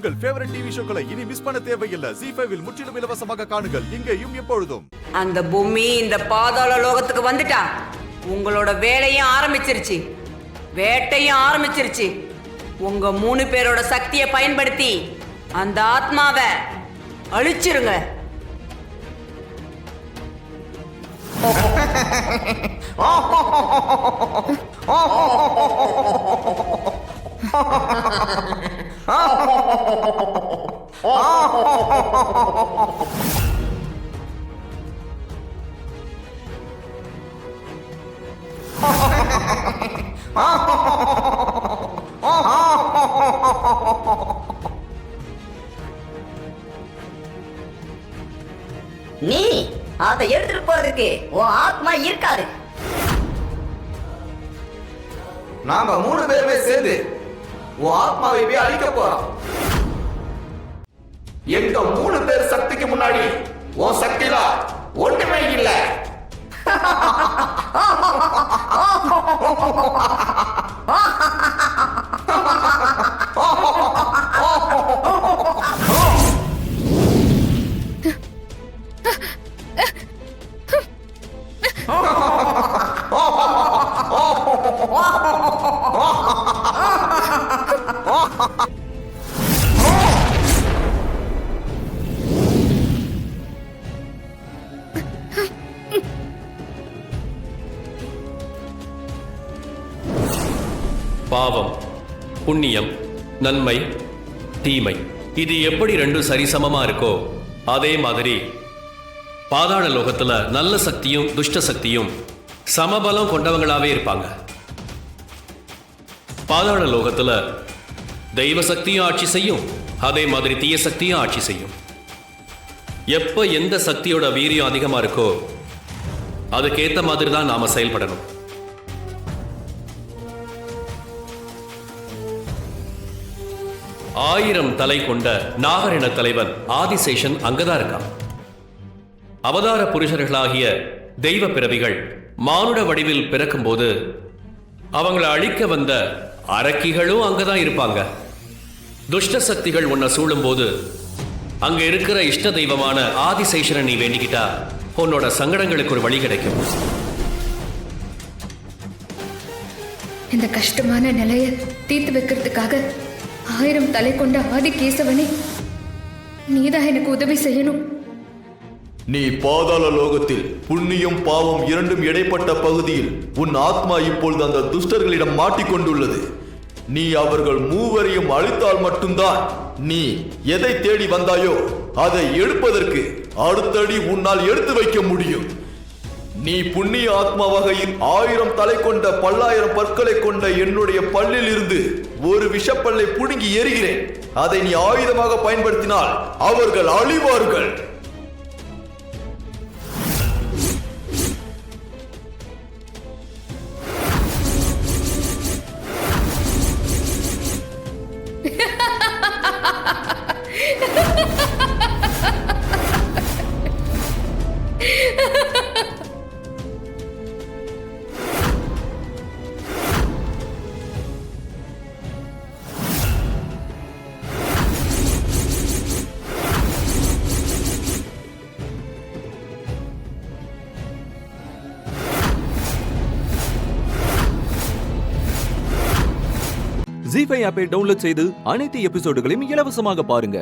உங்கள் favourite TV ஷோக்களை இனி miss பண்ண தேவையில்லை. ZEE5 இல் முற்றிலும் இலவசமாக காணுங்கள், இங்கேயும் எப்பொழுதும். அந்த பூமி இந்த பாதாள லோகத்துக்கு வந்துட்டா உங்களோட வேலையும் ஆரம்பிச்சிருச்சு, வேட்டையும் ஆரம்பிச்சிருச்சு. உங்க 3 பேரோட சக்தியை பயன்படுத்தி அந்த ஆத்மாவை அழிச்சிருங்க. நீ அதை எடுத்துட்டு போறதுக்கு உன் ஆத்மா இருக்காது. நாம 3 பேருமே சேர்ந்து உன் ஆத்மாவை போய் அழிக்க போறோம். எங்க 3 பேர் சக்திக்கு முன்னாடி உன் சக்தியில ஒண்ணுமே இல்லை. பாவம், புண்ணியம், நன்மை, தீமை, இது எப்படி 2 சரிசமமா இருக்கோ அதே மாதிரி பாதாள லோகத்துல நல்ல சக்தியும் துஷ்ட சக்தியும் சமபலம் கொண்டவங்களாவே இருப்பாங்க. பாதாள லோகத்துல தெய்வ சக்தியும் ஆட்சி செய்யும், அதே மாதிரி தீய சக்தியும் ஆட்சி செய்யும். எப்ப எந்த சக்தியோட வீரியம் அதிகமா இருக்கோ அதுக்கேத்த மாதிரி தான் நாம செயல்படணும். ஆயிரம் தலை கொண்ட நாகரின தலைவன் ஆதிசேஷன் அங்கதான் இருக்கான். அவதார புருஷர்களாகிய தெய்வ பிறவிகள் மானுட வடிவில் பிறக்கும் போது அவங்களை அழிக்க வந்த அரக்கிகளும் அங்கதான் இருப்பாங்க. துஷ்ட சக்திகள் உன்னை சூழும் போது அங்க இருக்கிற இஷ்ட தெய்வமான ஆதிசேஷனை நீ வேண்டிக்கிட்டா உன்னோட சங்கடங்களுக்கு ஒரு வழி கிடைக்கும். இந்த கஷ்டமான நிலையை தீர்த்து வைக்கிறதுக்காக 1000 தலை கொண்ட ஆதிகேசவனே, நீதான் எனக்கு உதவி செய்யணும். நீ பாதாள லோகத்தில் புண்ணியம் பாவம் இரண்டும் இடைப்பட்ட பகுதியில் உன் ஆத்மா இப்பொழுது அந்த துஷ்டர்களிடம் மாட்டிக்கொண்டுள்ளது. நீ அவர்கள் 3வரையும் அழித்தால் மட்டும்தான் நீ எதை தேடி வந்தாயோ அதை எடுப்பதற்கு அடுத்தடி உன்னால் எடுத்து வைக்க முடியும். நீ புண்ணிய ஆத்மாவாக 1000 தலை கொண்ட 10,000 பற்களை கொண்ட என்னுடைய பல்லில் இருந்து ஒரு விஷப்பல்லை புடுங்கி எறிகிறேன். அதை நீ ஆயுதமாக பயன்படுத்தினால் அவர்கள் அழிவார்கள். ZEE5 ஆப்பை டவுன்லோட் செய்து அனைத்து எபிசோடுகளையும் இலவசமாக பாருங்க.